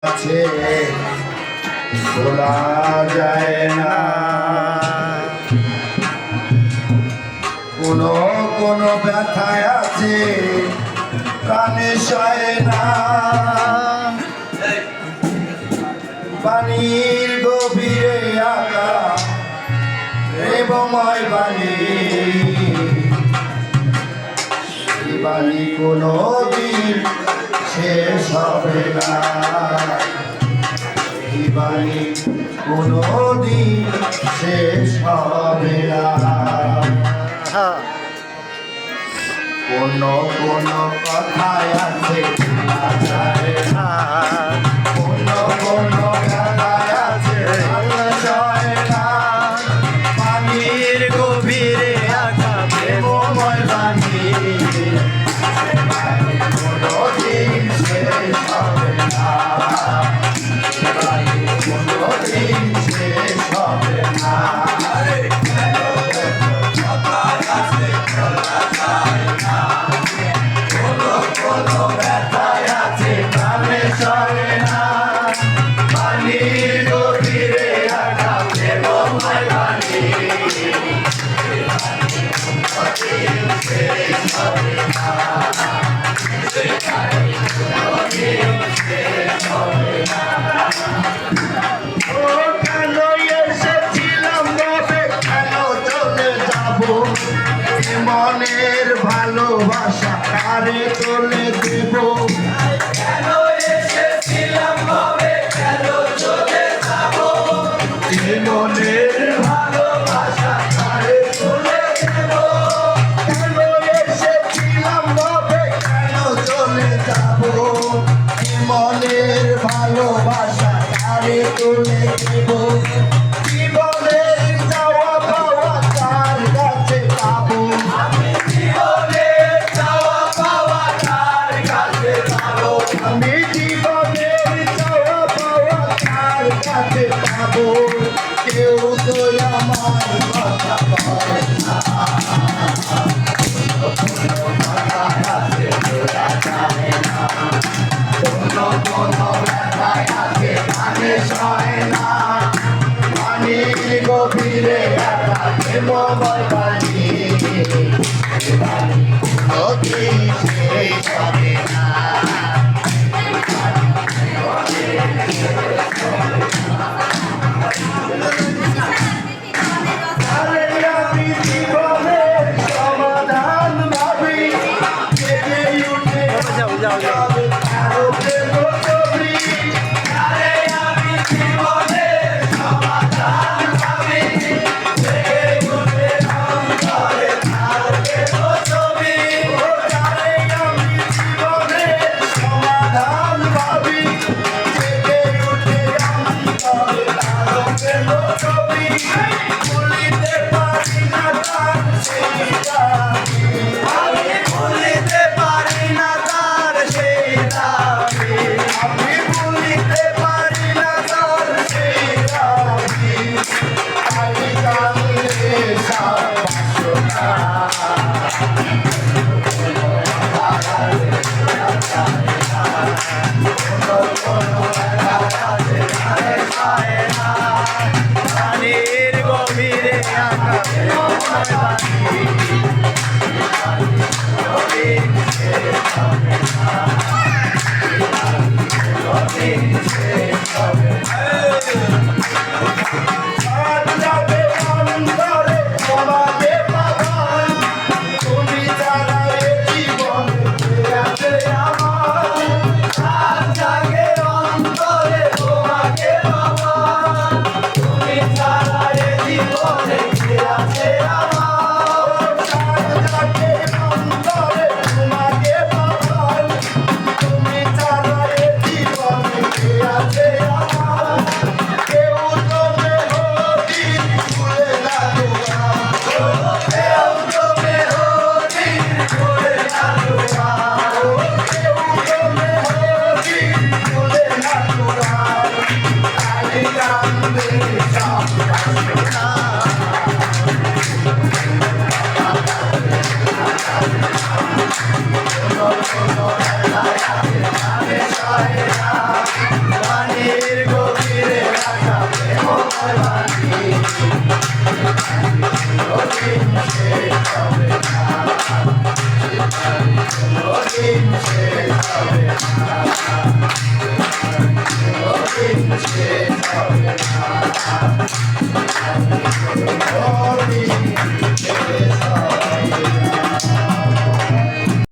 আছে বলা যায় না, কোনো কোনো ব্যথায় আছে প্রাণে সয় না। পানির গভীরে আঁকা প্রেমময় বাণী, সেই বাণী কোনো দিন শেষ হবে না, সেই বাণী কোনো দিন শেষ হবে না। কোনো কোনো কথায় আছে কোনো কোনো কথায় আছে পানির গভীরে আঁকা প্রেমময় বাণী, কোনো দিন শেষ হবে না, কোনো দিন শেষ হবে না। মনের ভালোবাসা কারে তোলে দেব, কেন এসেছিলাম ভাবে কেন চলে যাব, মনের ভালোবাসা কারে তোলে দেব, কেন এসেছিলাম ভাবে কেন চলে যাব, মনের ভালোবাসা কারে তোলে দেব, জীবনের যাওয়া পাওয়া কার কাছে পাবো, আমি জীবনের যাওয়া পাওয়া কার কাছে পাবো, আমি জীবনের যাওয়া পাওয়া কার কাছে পাবো, কেউ তো আমার কথা বলে না, কোনো কথায় আছে তোরা জানে না, কোনো কোনো ব্যথায় আছে কানে সয় না, পানির গভীরে আঁকা প্রেমময় বাণী, কোনো দিন শেষ হবে না। আমি জীবনের সমাধান ভাবি, জেগে উঠে আরো প্রেম ছবি, আমি জীবনের সমাধান ভাবি, জেগে উঠে অন্তরে আরো প্রেম ছবি, আমি জীবনের সমাধান ভাবি, জেগে উঠে অন্তরে আরো প্রেম ছবি, ভুলিতে পারি না তার সেই দাবি, আমি ভুলিতে পারি না তার সেই দাবি, আমি ভুলিতে পারি না তার সেই দাবি, আমি কাঁদলে সব বাসনা, পানির গভীরে আঁকা প্রেমময় বাণী, তুমি ছাড়া এ জীবনে আছে আমার, রাত জাগে অন্তরে তোমাকে পাওয়া, তুমি ছাড়া এ জীবনে আছে আমার, রাত জাগে অন্তরে তোমাকে পাওয়া, তুমি ছাড়া এ জীবনে আছে আমার, কেউ তো কোনোদিন শেষ হবে না, কোনোদিন শেষ হবে না।